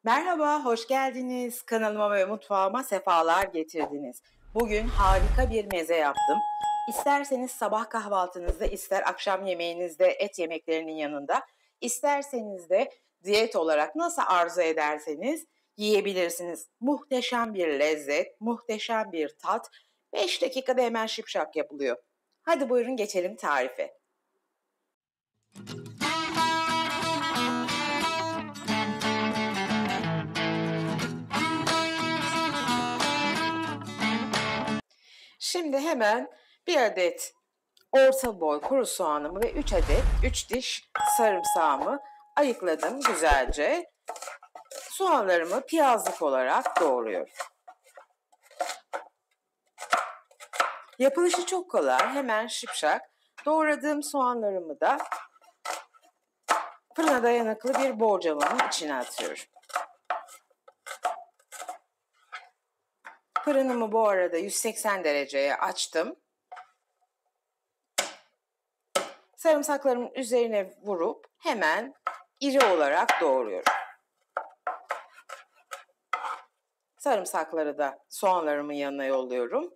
Merhaba, hoş geldiniz. Kanalıma ve mutfağıma sefalar getirdiniz. Bugün harika bir meze yaptım. İsterseniz sabah kahvaltınızda, ister akşam yemeğinizde et yemeklerinin yanında, isterseniz de diyet olarak nasıl arzu ederseniz yiyebilirsiniz. Muhteşem bir lezzet, muhteşem bir tat. 5 dakikada hemen şipşak yapılıyor. Hadi buyurun geçelim tarife. Şimdi hemen bir adet orta boy kuru soğanımı ve 3 diş sarımsağımı ayıkladım güzelce. Soğanlarımı piyazlık olarak doğruyorum. Yapılışı çok kolay, hemen şipşak. Doğradığım soğanlarımı da fırına dayanıklı bir borcamın içine atıyorum. Fırınımı bu arada 180 dereceye açtım. Sarımsaklarımın üzerine vurup hemen iri olarak doğruyorum. Sarımsakları da soğanlarımın yanına yolluyorum.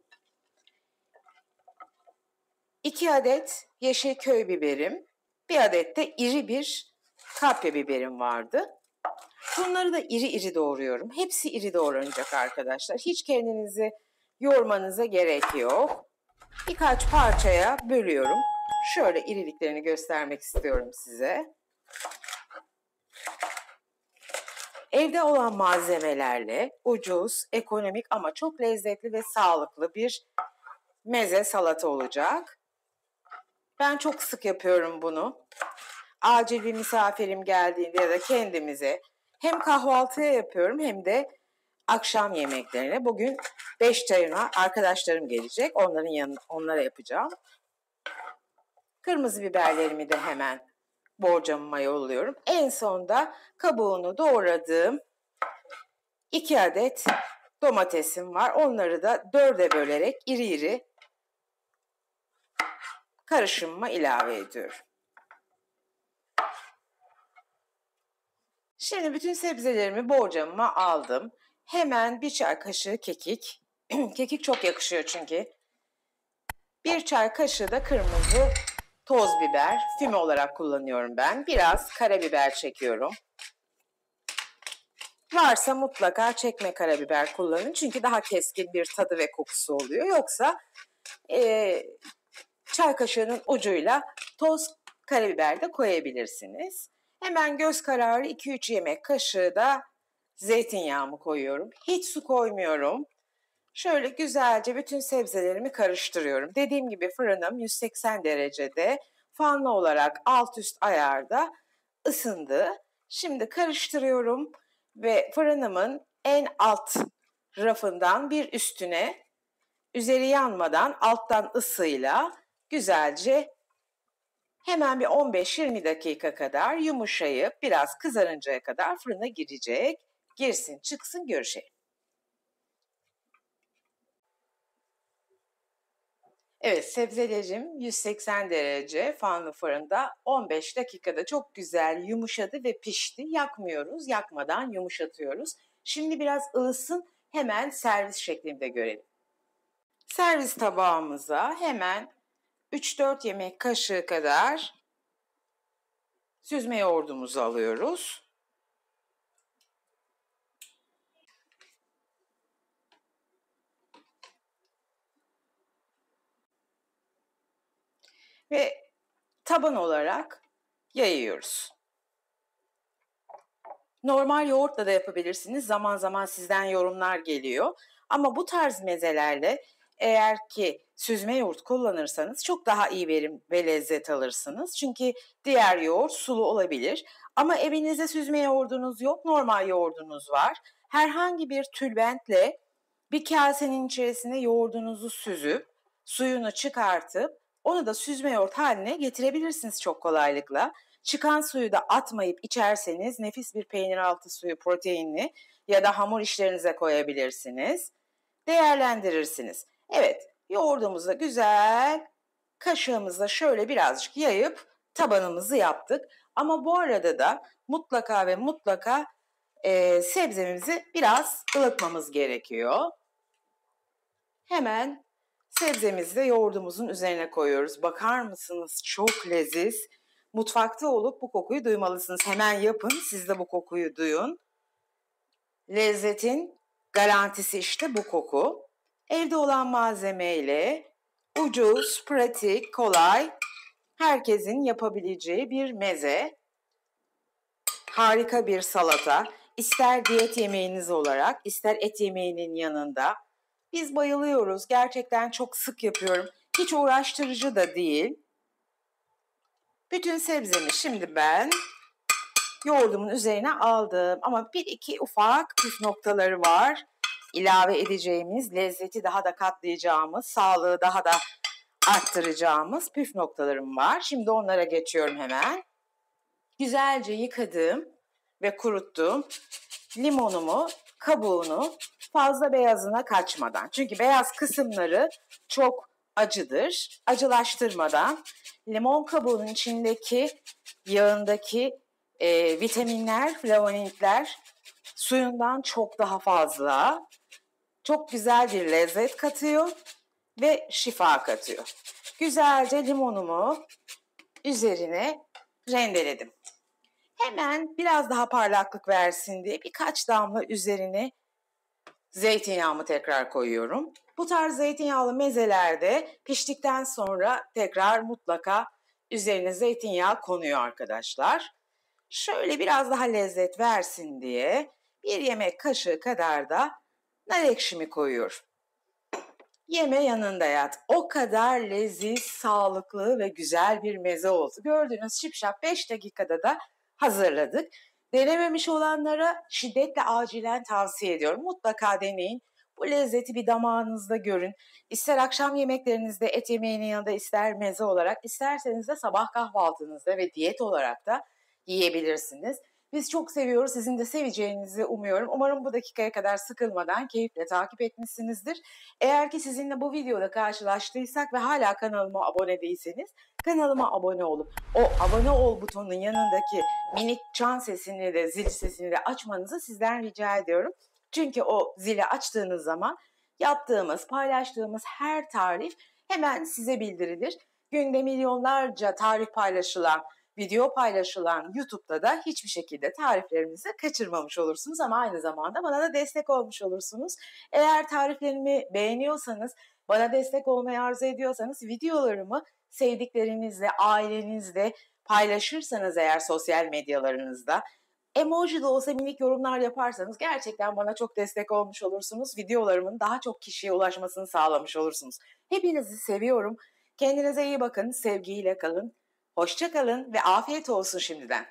2 adet yeşil köy biberim, 1 adet de iri bir kapya biberim vardı. Bunları da iri iri doğruyorum. Hepsi iri doğranacak arkadaşlar. Hiç kendinizi yormanıza gerek yok. Birkaç parçaya bölüyorum. Şöyle iriliklerini göstermek istiyorum size. Evde olan malzemelerle ucuz, ekonomik ama çok lezzetli ve sağlıklı bir meze salata olacak. Ben çok sık yapıyorum bunu. Acil bir misafirim geldiğinde ya da kendimize hem kahvaltıya yapıyorum hem de akşam yemeklerine. Bugün 5 çayına arkadaşlarım gelecek. Onlara yapacağım. Kırmızı biberlerimi de hemen borcamıma yolluyorum. En sonda kabuğunu doğradığım 2 adet domatesim var. Onları da 4'e bölerek iri iri karışımıma ilave ediyorum. Şimdi bütün sebzelerimi borcamıma aldım. Hemen 1 çay kaşığı kekik. Kekik çok yakışıyor çünkü. 1 çay kaşığı da kırmızı toz biber. Füme olarak kullanıyorum ben. Biraz karabiber çekiyorum. Varsa mutlaka çekme karabiber kullanın. Çünkü daha keskin bir tadı ve kokusu oluyor. Yoksa çay kaşığının ucuyla toz karabiber de koyabilirsiniz. Hemen göz kararı 2-3 yemek kaşığı da zeytinyağımı koyuyorum. Hiç su koymuyorum. Şöyle güzelce bütün sebzelerimi karıştırıyorum. Dediğim gibi fırınım 180 derecede, fanlı olarak alt üst ayarda ısındı. Şimdi karıştırıyorum ve fırınımın en alt rafından bir üstüne, üzeri yanmadan alttan ısıyla güzelce hemen bir 15-20 dakika kadar yumuşayıp biraz kızarıncaya kadar fırına girecek. Girsin çıksın görüşelim. Evet, sebzelerim 180 derece fanlı fırında 15 dakikada çok güzel yumuşadı ve pişti. Yakmıyoruz, yakmadan yumuşatıyoruz. Şimdi biraz ılısın, hemen servis şeklinde görelim. Servis tabağımıza hemen 3-4 yemek kaşığı kadar süzme yoğurdumuzu alıyoruz. Ve taban olarak yayıyoruz. Normal yoğurtla da yapabilirsiniz. Zaman zaman sizden yorumlar geliyor. Ama bu tarz mezelerle eğer ki süzme yoğurt kullanırsanız çok daha iyi verim ve lezzet alırsınız. Çünkü diğer yoğurt sulu olabilir. Ama evinizde süzme yoğurdunuz yok, normal yoğurdunuz var. Herhangi bir tülbentle bir kasenin içerisine yoğurdunuzu süzüp, suyunu çıkartıp, onu da süzme yoğurt haline getirebilirsiniz çok kolaylıkla. Çıkan suyu da atmayıp içerseniz nefis bir peynir altı suyu proteinli ya da hamur işlerinize koyabilirsiniz. Değerlendirirsiniz. Evet, yoğurdumuzu güzel kaşığımızla şöyle birazcık yayıp tabanımızı yaptık. Ama bu arada da mutlaka ve mutlaka sebzemizi biraz ılıtmamız gerekiyor. Hemen sebzemizi de yoğurdumuzun üzerine koyuyoruz. Bakar mısınız? Çok leziz. Mutfakta olup bu kokuyu duymalısınız. Hemen yapın, siz de bu kokuyu duyun. Lezzetin garantisi işte bu koku. Evde olan malzemeyle ucuz, pratik, kolay, herkesin yapabileceği bir meze. Harika bir salata. İster diyet yemeğiniz olarak, ister et yemeğinin yanında. Biz bayılıyoruz. Gerçekten çok sık yapıyorum. Hiç uğraştırıcı da değil. Bütün sebzemi şimdi ben yoğurdumun üzerine aldım. Ama bir iki ufak püf noktaları var. İlave edeceğimiz, lezzeti daha da katlayacağımız, sağlığı daha da arttıracağımız püf noktalarım var. Şimdi onlara geçiyorum hemen. Güzelce yıkadım ve kuruttum. Limonumu, kabuğunu fazla beyazına kaçmadan. Çünkü beyaz kısımları çok acıdır. Acılaştırmadan limon kabuğunun içindeki yağındaki vitaminler, flavonoidler suyundan çok daha fazla. Çok güzel bir lezzet katıyor ve şifa katıyor. Güzelce limonumu üzerine rendeledim. Hemen biraz daha parlaklık versin diye birkaç damla üzerine zeytinyağımı tekrar koyuyorum. Bu tarz zeytinyağlı mezelerde piştikten sonra tekrar mutlaka üzerine zeytinyağı konuyor arkadaşlar. Şöyle biraz daha lezzet versin diye bir yemek kaşığı kadar da nar ekşimi koyuyorum. Yeme yanında yat. O kadar leziz, sağlıklı ve güzel bir meze oldu. Gördüğünüz şipşap 5 dakikada da hazırladık. Denememiş olanlara şiddetle acilen tavsiye ediyorum. Mutlaka deneyin. Bu lezzeti bir damağınızda görün. İster akşam yemeklerinizde et yemeğinin yanında, ister meze olarak, isterseniz de sabah kahvaltınızda ve diyet olarak da yiyebilirsiniz. Biz çok seviyoruz. Sizin de seveceğinizi umuyorum. Umarım bu dakikaya kadar sıkılmadan keyifle takip etmişsinizdir. Eğer ki sizinle bu videoda karşılaştıysak ve hala kanalıma abone değilseniz kanalıma abone olup o abone ol butonunun yanındaki minik çan sesini de zil sesini de açmanızı sizden rica ediyorum. Çünkü o zili açtığınız zaman yaptığımız, paylaştığımız her tarif hemen size bildirilir. Günde milyonlarca tarif paylaşılan, video paylaşılan YouTube'da da hiçbir şekilde tariflerimizi kaçırmamış olursunuz ama aynı zamanda bana da destek olmuş olursunuz. Eğer tariflerimi beğeniyorsanız, bana destek olmayı arzu ediyorsanız videolarımı sevdiklerinizle, ailenizle paylaşırsanız eğer sosyal medyalarınızda, emoji de olsa minik yorumlar yaparsanız gerçekten bana çok destek olmuş olursunuz. Videolarımın daha çok kişiye ulaşmasını sağlamış olursunuz. Hepinizi seviyorum. Kendinize iyi bakın, sevgiyle kalın. Hoşça kalın ve afiyet olsun şimdiden.